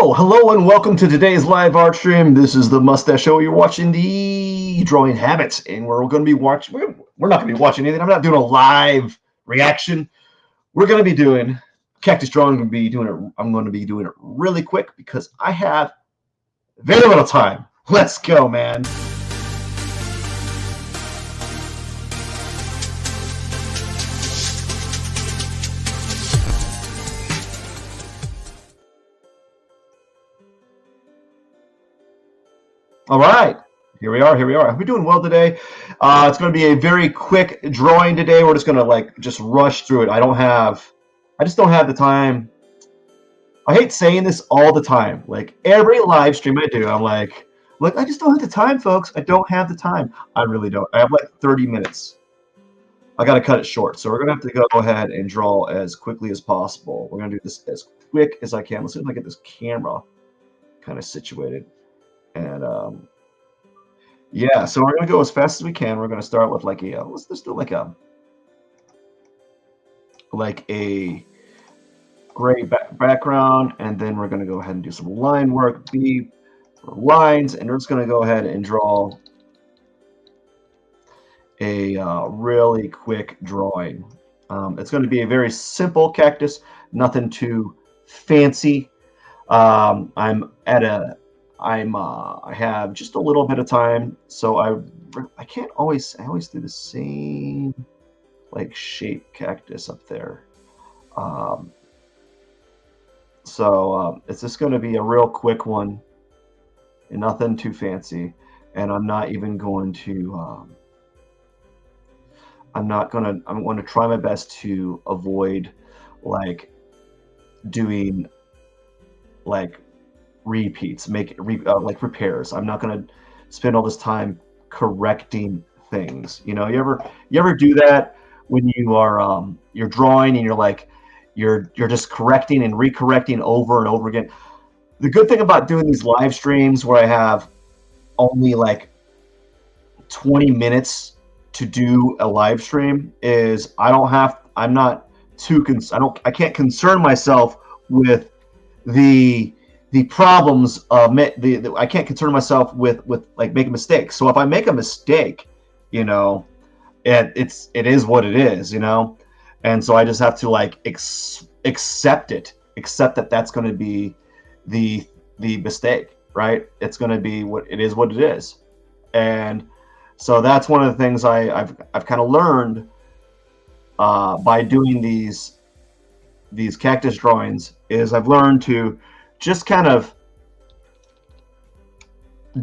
Hello, and welcome to today's live art stream. This is the Mustache Show. You're watching the Drawing Habits, and we're going to be watching. We're not going to be watching anything. I'm not doing a live reaction. We're going to be doing Cactus Drawing. I'm going to be doing it really quick because I have very little time. Let's go, man. All right, here we are. We're doing well today. It's going to be a very quick drawing today. We're just going to just rush through it. I just don't have the time. I hate saying this all the time. Like every live stream I do, I'm like, I just don't have the time, folks. I don't have the time. I really don't. I have like 30 minutes. I got to cut it short. So we're going to have to go ahead and draw as quickly as possible. We're going to do this as quick as I can. Let's see if I get this camera kind of situated. And yeah, so we're gonna go as fast as we can. We're gonna start with like a let's do like a gray background, and then we're gonna go ahead and do some line work, B for lines, and we're just gonna go ahead and draw a really quick drawing. It's going to be a very simple cactus, nothing too fancy. I have just a little bit of time, so I can't always. I always do the same like shape cactus up there. It's just going to be a real quick one, and nothing too fancy. And I'm not even going to. I'm going to try my best to avoid like doing like repeats, like repairs. I'm not going to spend all this time correcting things. You know, you ever do that when you are you're drawing and you're just correcting and recorrecting over and over again. The good thing about doing these live streams where I have only like 20 minutes to do a live stream is I can't concern myself with the problems of I can't concern myself with like making mistakes. So if I make a mistake, you know, it is what it is, you know, and so I just have to like accept that that's going to be the mistake, right? It's going to be what it is, and so that's one of the things I've kind of learned by doing these cactus drawings is I've learned to just kind of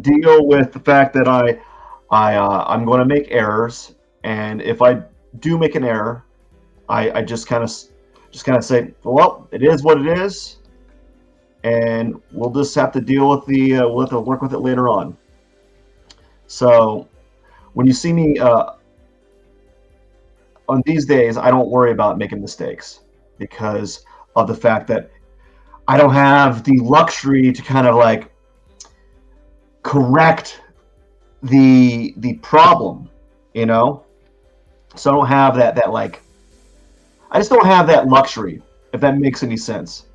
deal with the fact that I'm going to make errors, and if I do make an error, I just kind of say, well, it is what it is, and we'll just have to deal with we'll have to work with it later on. So when you see me on these days, I don't worry about making mistakes because of the fact that I don't have the luxury to kind of like correct the problem, you know? So I don't have that like, I just don't have that luxury, if that makes any sense.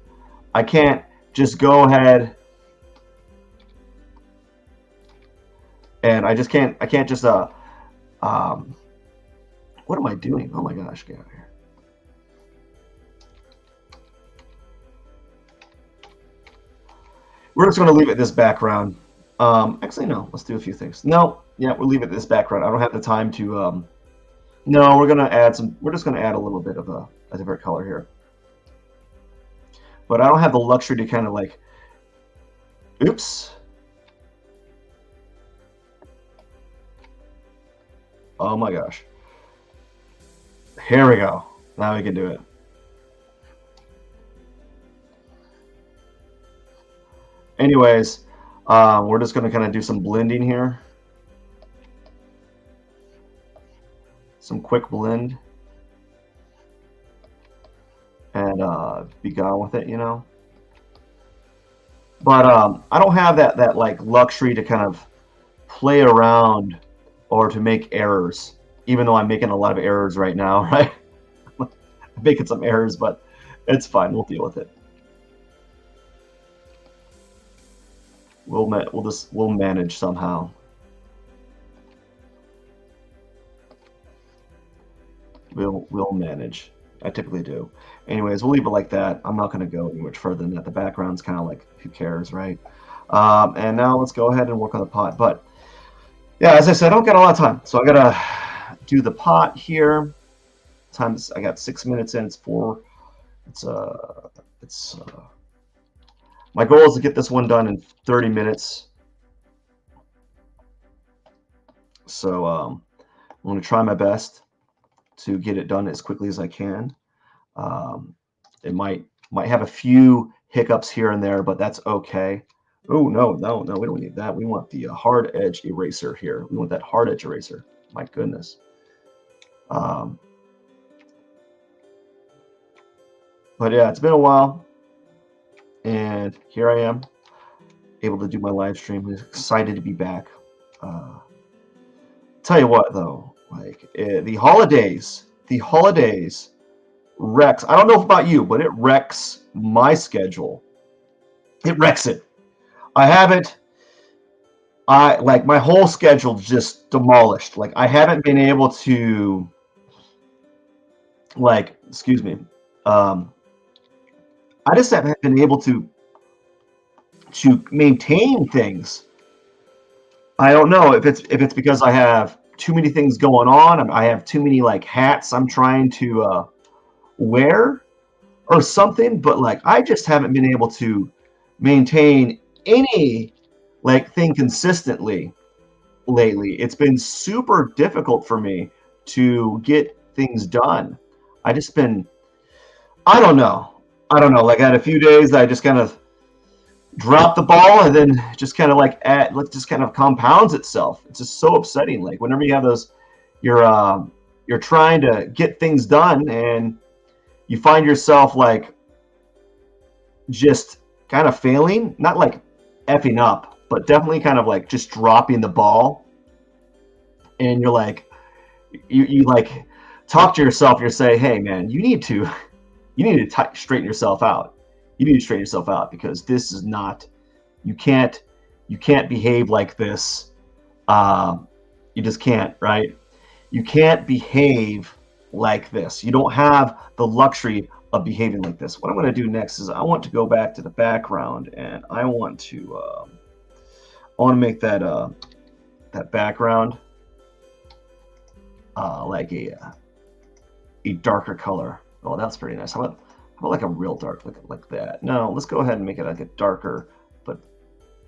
I can't just go ahead and I can't just what am I doing? Oh my gosh, get out of here. We're just going to leave it this background. Actually, no. Let's do a few things. No, yeah, we'll leave it this background. I don't have the time to. No, we're going to add some. We're just going to add a little bit of a different color here. But I don't have the luxury to kind of like. Oops. Oh my gosh. Here we go. Now we can do it. Anyways, we're just going to kind of do some blending here. Some quick blend. And be gone with it, you know. But I don't have that like luxury to kind of play around or to make errors, even though I'm making a lot of errors right now, right? I'm making some errors, but it's fine. We'll deal with it. we'll manage somehow. We'll manage. I typically do. Anyways, we'll leave it like that. I'm not going to go any much further than that. The background's kind of like, who cares, right? And now let's go ahead and work on the pot. But yeah, as I said, I don't got a lot of time, so I gotta do the pot here. Times I got 6 minutes in. It's four. It's my goal is to get this one done in 30 minutes. So I'm going to try my best to get it done as quickly as I can. It might have a few hiccups here and there, but that's okay. Oh, no, we don't need that. We want the hard edge eraser here. We want that hard edge eraser. My goodness. But yeah, it's been a while, and here I am, able to do my live stream. I'm excited to be back. Tell you what, though, like the holidays wrecks. I don't know about you, but it wrecks my schedule. It wrecks it. I haven't. I like my whole schedule just demolished. Like I haven't been able to. Like, excuse me. I just haven't been able to maintain things. I don't know if it's because I have too many things going on. I have too many like hats I'm trying to wear or something. But like I just haven't been able to maintain any like thing consistently lately. It's been super difficult for me to get things done. I just been I don't know. Like I had a few days that I just kind of drop the ball and then just kind of just kind of compounds itself. It's just so upsetting. Like whenever you have those, you're trying to get things done and you find yourself like just kind of failing, not like effing up, but definitely kind of like just dropping the ball. And you're like, you like talk to yourself. You say, hey man, you need to straighten yourself out. You need to straighten yourself out because this is not. You can't behave like this. You just can't, right? You can't behave like this. You don't have the luxury of behaving like this. What I'm going to do next is I want to go back to the background and I want to make that that background like a darker color. Oh, that's pretty nice. How about like a real dark, like that? No, let's go ahead and make it like a darker. But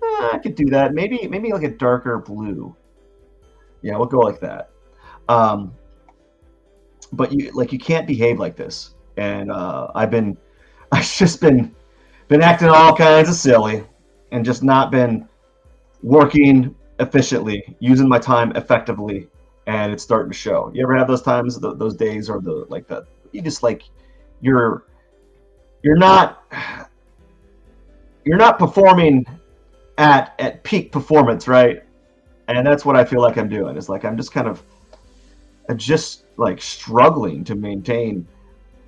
I could do that. Maybe like a darker blue. Yeah, we'll go like that. But you can't behave like this. And I've just been acting all kinds of silly, and just not been working efficiently, using my time effectively, and it's starting to show. You ever have those times, those days, or you just like you're not performing at peak performance, right? And that's what I feel like I'm doing. It's like I'm just like struggling to maintain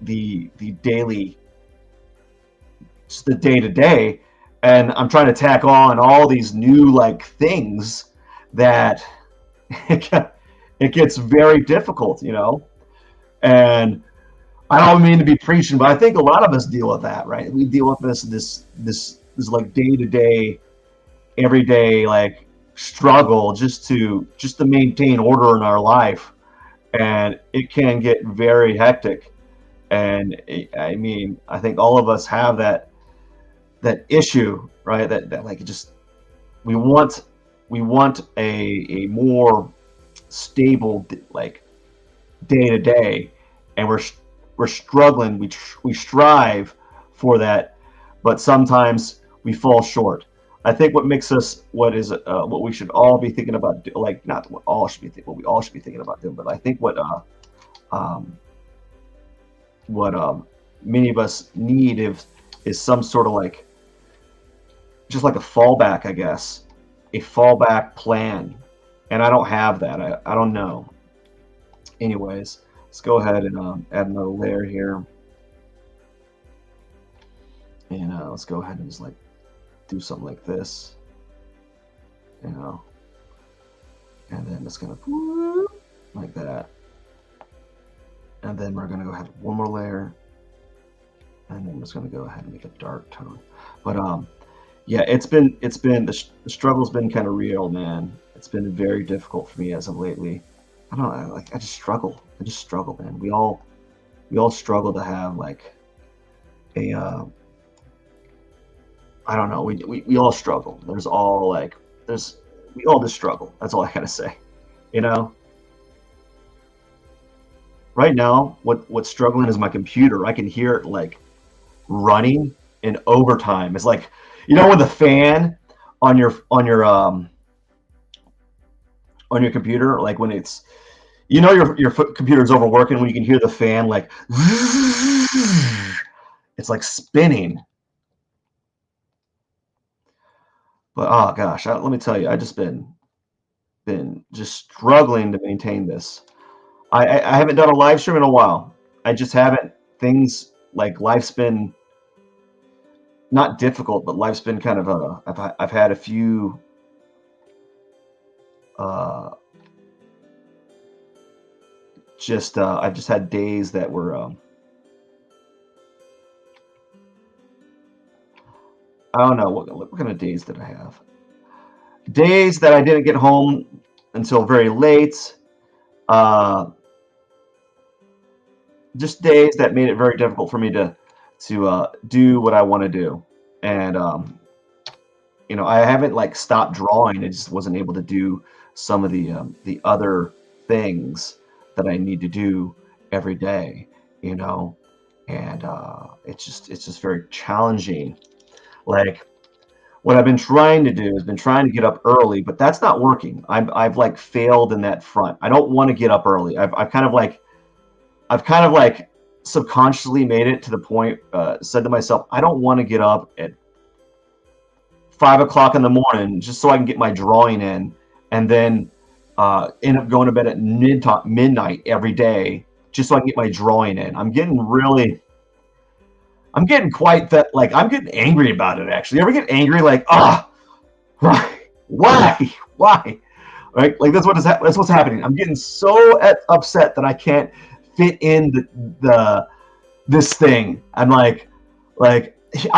the daily, just the day to day, and I'm trying to tack on all these new like things that it gets very difficult, and I don't mean to be preaching, but I think a lot of us deal with that, right? We deal with this like day to day, everyday like struggle just to maintain order in our life, and it can get very hectic. And I mean, I think all of us have that issue, right? That like just we want a more stable like day to day, and we're struggling. We strive for that, but sometimes we fall short. I think what makes us what we should all be thinking about, like not what all should be what we all should be thinking about doing, but I think what many of us need is some sort of like just like a fallback, I guess, a fallback plan, and I don't have that. I don't know. Anyways, let's go ahead and add another layer here, and let's go ahead and just like do something like this. you know, and then it's gonna like that, and then we're gonna go ahead one more layer, and then we're just gonna go ahead and make a dark tone. But yeah, it's been the struggle's been kind of real, man. It's been very difficult for me as of lately. I don't know, like I just struggle. I just struggle, man. We all struggle to have like a I don't know. We all struggle. We all just struggle. That's all I gotta say. You know, right now, what's struggling is my computer. I can hear it like running in overtime. It's like, when the fan on your computer, like when it's, your computer's overworking when you can hear the fan like it's like spinning. But oh gosh, let me tell you, I just been just struggling to maintain this. I haven't done a live stream in a while. I just haven't. Things like life's been not difficult, but life's been kind of I've had a few I've just had days that were I don't know what kind of days did I have. Days that I didn't get home until very late. Just days that made it very difficult for me to do what I want to do, and I haven't like stopped drawing. I just wasn't able to do some of the other things that I need to do every day, and it's just very challenging. Like what I've been trying to do has been trying to get up early, but that's not working. I've like failed in that front. I don't want to get up early. I've kind of like subconsciously made it to the point, said to myself, I don't want to get up at 5 o'clock in the morning just so I can get my drawing in, and then end up going to bed at midnight every day just so I can get my drawing in. I'm getting quite that, like, I'm getting angry about it, actually. You ever get angry, like, why, right? Like, that's what's happening. I'm getting so upset that I can't fit in this thing. I'm like, I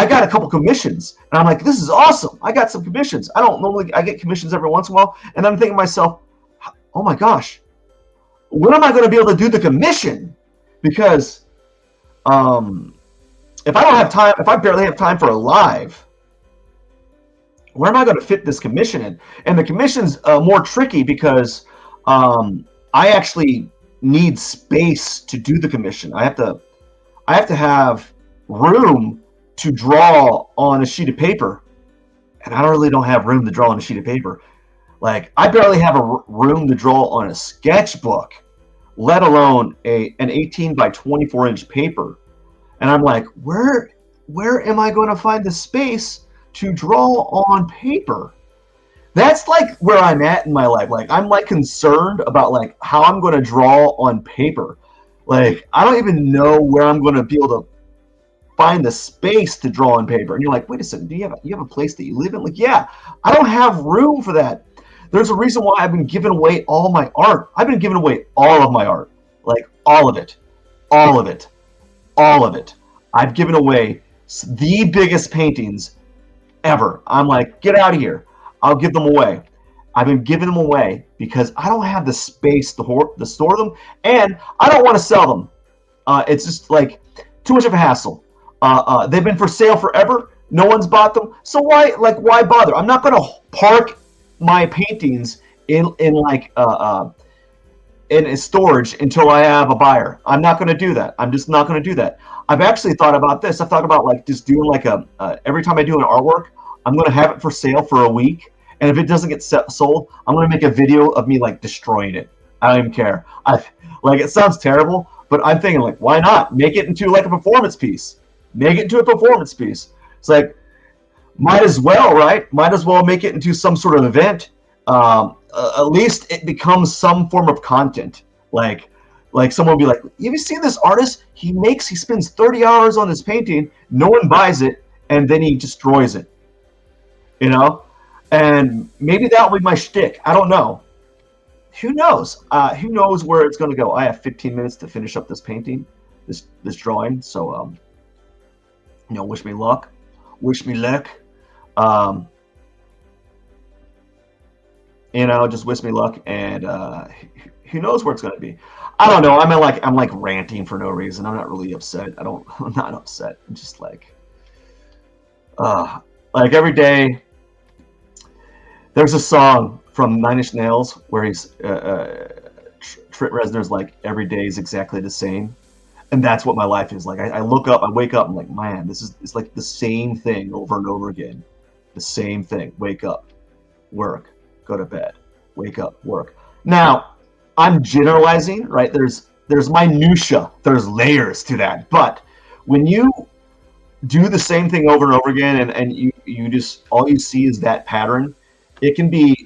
got a couple commissions, and I'm like, this is awesome. I got some commissions. I get commissions every once in a while, and I'm thinking to myself, oh my gosh, when am I going to be able to do the commission? Because if I don't have time, if I barely have time for a live, where am I going to fit this commission in? And the commission's more tricky because I actually need space to do the commission. I have to have room to draw on a sheet of paper, and I don't have room to draw on a sheet of paper. Like, I barely have a room to draw on a sketchbook, let alone an 18 by 24 inch paper. And I'm like, where am I going to find the space to draw on paper? That's like where I'm at in my life. Like, I'm like concerned about like how I'm going to draw on paper. Like, I don't even know where I'm going to be able to find the space to draw on paper. And you're like, wait a second, do you have a place that you live in? Like, yeah, I don't have room for that. There's a reason why I've been giving away all my art. I've been giving away all of my art, like all of it. I've given away the biggest paintings ever. I'm like, get out of here. I'll give them away. I've been giving them away because I don't have the space to store them, and I don't want to sell them. It's just like too much of a hassle. They've been for sale forever. No one's bought them. So why bother? I'm not going to park my paintings in a storage until I have a buyer. I'm not going to do that. I'm just not going to do that. I've actually thought about this. I've thought about like just doing like every time I do an artwork, I'm going to have it for sale for a week. And if it doesn't get sold, I'm going to make a video of me like destroying it. I don't even care. It sounds terrible, but I'm thinking like, why not make it into like a performance piece? It's like, might as well, right? Might as well make it into some sort of event. At least it becomes some form of content. Like someone will be like, have you seen this artist? He spends 30 hours on this painting. No one buys it, and then he destroys it. And maybe that'll be my shtick. I don't know. Who knows? Who knows where it's going to go? I have 15 minutes to finish up this painting, this drawing. So wish me luck. Wish me luck. Um, just wish me luck, and who knows where it's going to be. I don't know. I'm like ranting for no reason. I'm not really upset. I'm not upset. I'm just like every day. There's a song from Nine Inch Nails where he's Trent Reznor's like every day is exactly the same, and that's what my life is like. I look up, I wake up, I'm like, man, it's like the same thing over and over again, the same thing. Wake up, work, go to bed, wake up, work. Now, I'm generalizing, right? There's minutia, there's layers to that, but when you do the same thing over and over again, and you just all you see is that pattern, it can be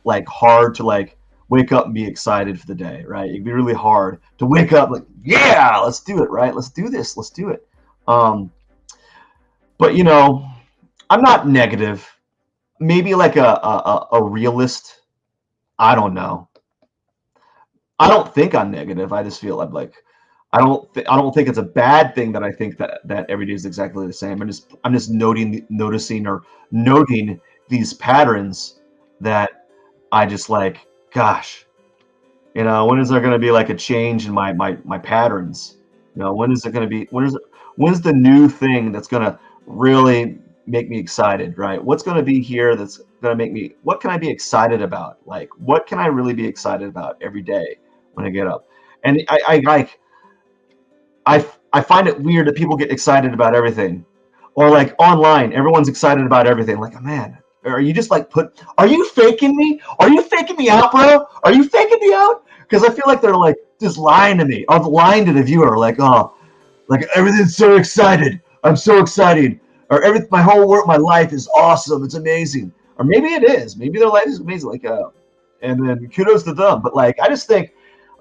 like hard to like wake up and be excited for the day, right? It'd be really hard to wake up like, yeah, let's do it, right? Let's do this, let's do it. Um, but I'm not negative. Maybe like a realist. I don't know. I don't think I'm negative. I just feel I'm like I don't think it's a bad thing that I think that every day is exactly the same. I'm just noticing or noting these patterns that I just like. Gosh, when is there going to be like a change in my patterns? When is it going to be? When's the new thing that's going to really make me excited? Right? What's going to be here that's going to make me? What can I be excited about? Like, what can I really be excited about every day when I get up? And I find it weird that people get excited about everything, or like online, everyone's excited about everything. Like, oh, man, are you just like Are you faking me? Are you faking me out, bro? Are you faking me out? Because I feel like they're like just lying to me, or lying to the viewer. Like, oh, like everything's so excited. I'm so excited, or my whole work, my life is awesome. It's amazing, or maybe it is. Maybe their life is amazing. Like, and then kudos to them. But like, I just think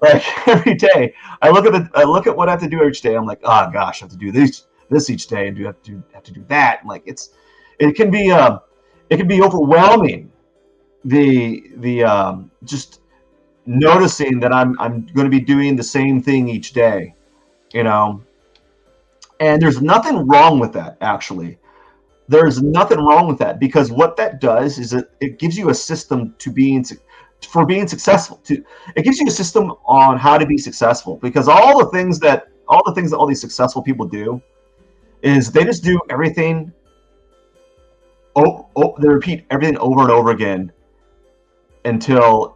like every day I look at what I have to do each day. I'm like, oh gosh, I have to do this each day, and have to do that. And like it can be overwhelming. The just noticing that I'm going to be doing the same thing each day, you know. And there's nothing wrong with that, actually. There's nothing wrong with that, because what that does is it gives you a system for being successful. It gives you a system on how to be successful, because all the things that all these successful people do is they just do everything. They repeat everything over and over again until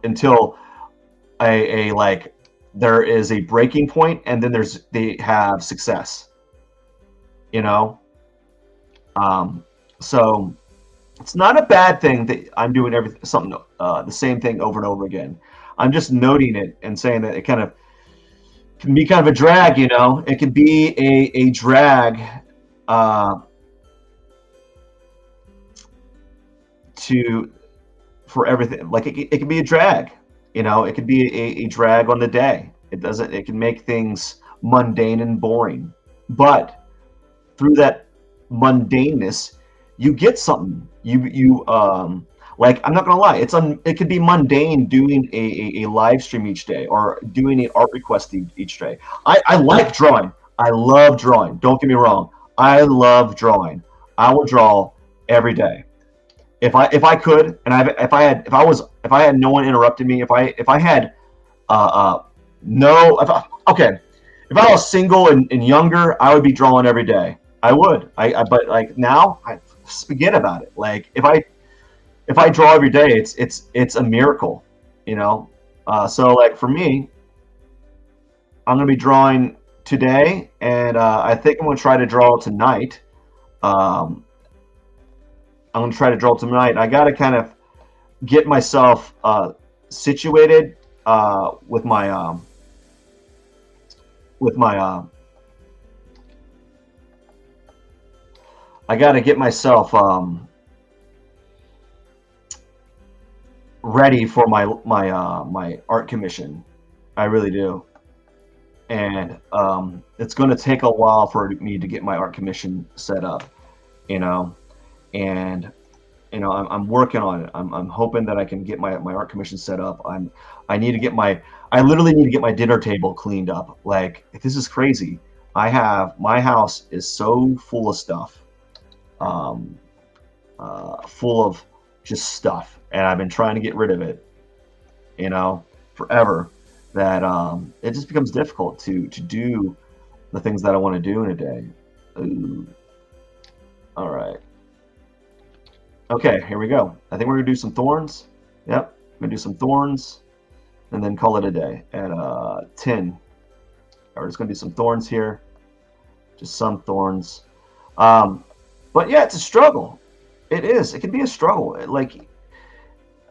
a like there is a breaking point, and then they have success. You know, so it's not a bad thing that I'm doing the same thing over and over again. I'm just noting it and saying that it kind of can be kind of a drag. It can be a drag to for everything. Like it can be a drag. It can be a drag on the day. It can make things mundane and boring, but through that mundaneness, you get something. You like, I'm not gonna lie, it could be mundane doing a live stream each day, or doing an art request each day. I like drawing. I love drawing. Don't get me wrong. I love drawing. I will draw every day. If I could, and if I had no one interrupting me, if I had no if I, okay, if I was single and younger, I would be drawing every day. I would. But like now, I forget about it. Like if I draw every day, it's a miracle, So like for me, I'm gonna be drawing today, and I think I'm gonna try to draw tonight. I'm gonna try to draw tonight. I gotta kind of get myself situated with my I got to get myself ready for my art commission. I really do, and it's going to take a while for me to get my art commission set up, and you know, I'm working on it. I'm hoping that I can get my art commission set up. I need to get I literally need to get my dinner table cleaned up. Like, this is crazy. My house is so full of stuff, um, full of just stuff, and I've been trying to get rid of it, you know, forever. That it just becomes difficult to do the things that I want to do in a day. Ooh. All right. Okay, here we go. I think we're gonna do some thorns. Yep, I'm gonna do some thorns, and then call it a day at 10. We're just gonna do some thorns here, just some thorns. Um, but yeah, it's a struggle. It is. It can be a struggle. Like,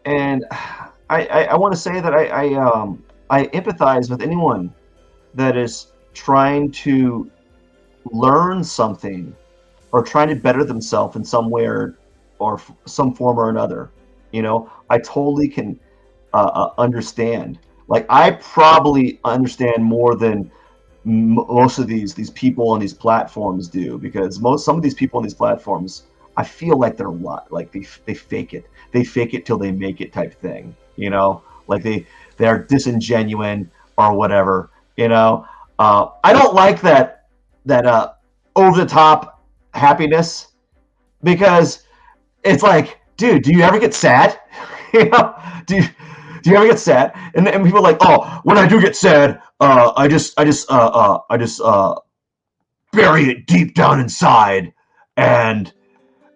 and I want to say that I empathize with anyone that is trying to learn something or trying to better themselves in some way or some form or another. You know, I totally can understand. Like, I probably understand more than most of these people on these platforms do, because some of these people on these platforms, I feel like they're a lot like they fake it. They fake it till they make it type thing. You know, like they're disingenuine or whatever. You know, I don't like that over the top happiness, because it's like, dude, do you ever get sad? you know, do you, do you ever get sad? And people are like, oh, when I do get sad, I just bury it deep down inside, and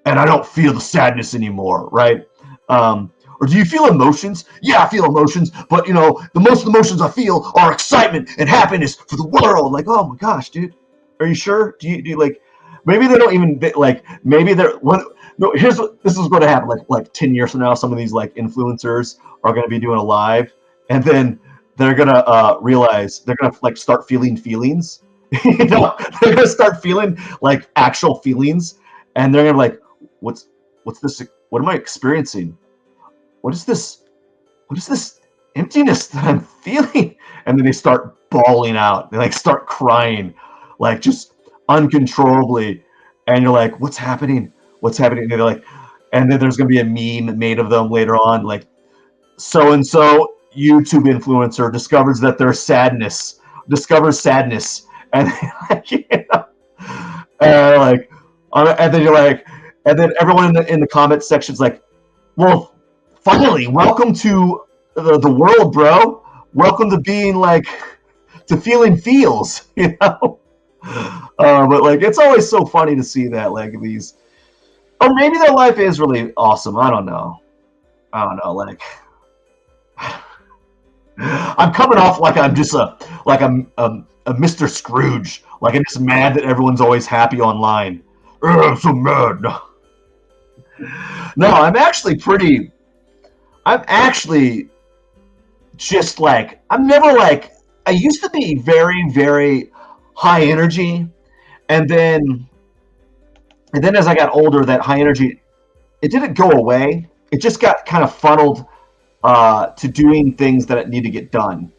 I don't feel the sadness anymore, right? Or do you feel emotions? Yeah, I feel emotions, but you know, the most emotions I feel are excitement and happiness for the world. Like, oh my gosh, dude, are you sure? Do you like? Maybe they don't even like. Maybe they're one. No, here's what this is going to happen. Like 10 years from now, some of these like influencers are going to be doing a live, and then they're gonna realize they're gonna like start feeling feelings. you know, they're gonna start feeling like actual feelings, and they're gonna be like, what's this? What am I experiencing? What is this? What is this emptiness that I'm feeling? And then they start bawling out. They like start crying, like just uncontrollably. And you're like, what's happening? What's happening? And they're like, and then there's gonna be a meme made of them later on, like so and so YouTube influencer discovers sadness, and like, you know, and like, and then you're like, and then everyone in the comment section's like, well, finally, welcome to the world, bro. Welcome to being like to feeling feels, you know. But like, it's always so funny to see that like these, or maybe their life is really awesome. I don't know. I don't know. Like, I'm coming off like I'm just a Mr. Scrooge. Like, I'm just mad that everyone's always happy online. I'm so mad. No, I'm actually just like, I'm never like, I used to be very, very high energy. And then, as I got older, that high energy, it didn't go away. It just got kind of funneled to doing things that need to get done,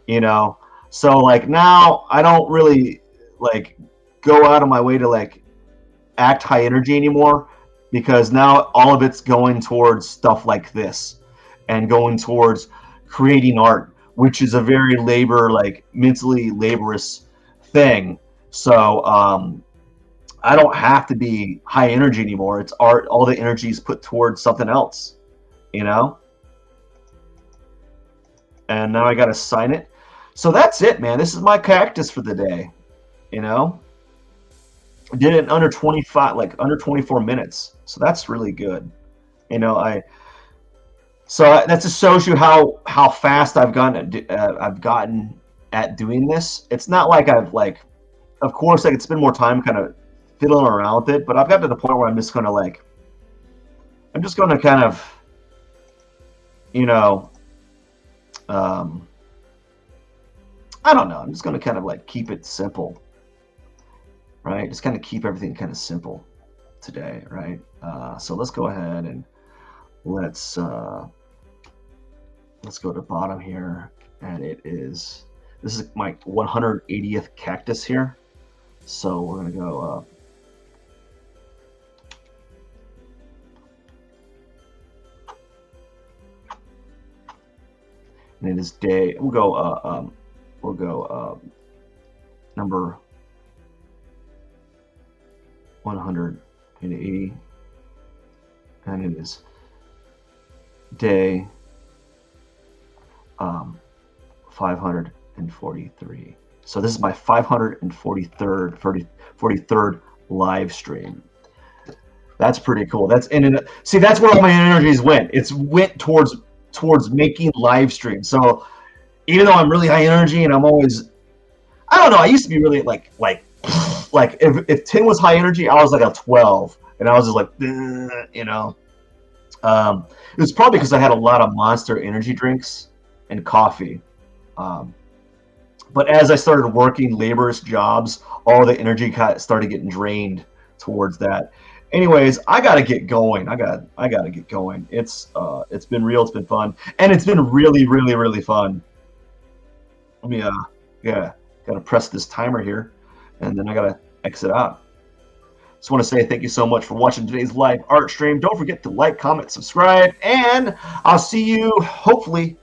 you know? So like now I don't really like go out of my way to like act high energy anymore, because now all of it's going towards stuff like this and going towards creating art, which is a very like mentally laborious thing. So I don't have to be high energy anymore. It's art. All the energy is put towards something else, you know? And now I got to sign it. So that's it, man. This is my cactus for the day, you know? I did it in under 25, like under 24 minutes. So that's really good. You know, that just shows you how fast I've gotten at doing this. It's not like I've like, of course I could spend more time kind of fiddling around with it, but I've got to the point where I'm just going to kind of, you know, I don't know. I'm just going to kind of like keep it simple, right? Just kind of keep everything kind of simple today, right? So let's go ahead and let's go to bottom here, and this is my 180th cactus here. So we're gonna go and it is day. We'll go number 180, and it is day 543. So this is my 543rd live stream. That's pretty cool. See, that's where all my energies went. It's went towards making live streams. So even though I'm really high energy and I'm always, I don't know, I used to be really like if 10 was high energy, I was like a 12, and I was just like, you know. It was probably because I had a lot of Monster energy drinks and coffee. But as I started working laborious jobs, all the energy started getting drained towards that. Anyways, I gotta get going. I gotta get going. It's been real. It's been fun, and it's been really, really, really fun. Let me yeah, gotta press this timer here, and then I gotta exit out. Just want to say thank you so much for watching today's live art stream. Don't forget to like, comment, subscribe, and I'll see you hopefully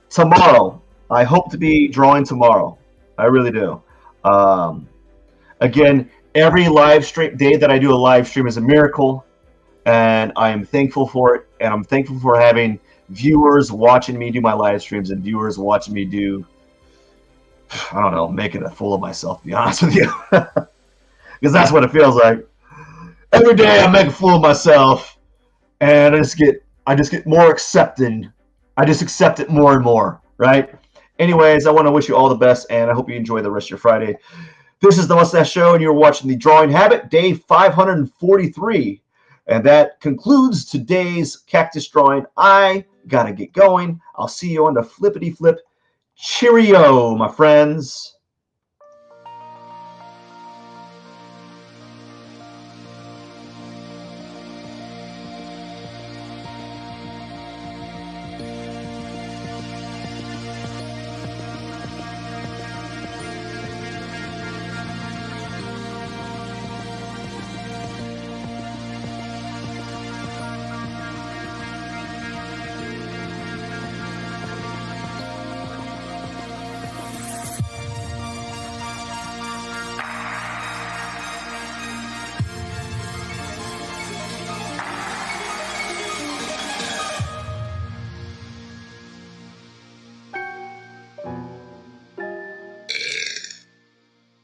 tomorrow. I hope to be drawing tomorrow. I really do. Again, every live stream day that I do a live stream is a miracle, and I am thankful for it. And I'm thankful for having viewers watching me do my live streams and viewers watching me do, I don't know, making a fool of myself, to be honest with you. Because that's what it feels like. Every day I make a fool of myself, and I just get more accepting. I just accept it more and more, right? Anyways, I want to wish you all the best, and I hope you enjoy the rest of your Friday. This is the Mustache Show, and you're watching the Drawing Habit, day 543. And that concludes today's Cactus drawing. I gotta get going. I'll see you on the flippity flip. Cheerio, my friends.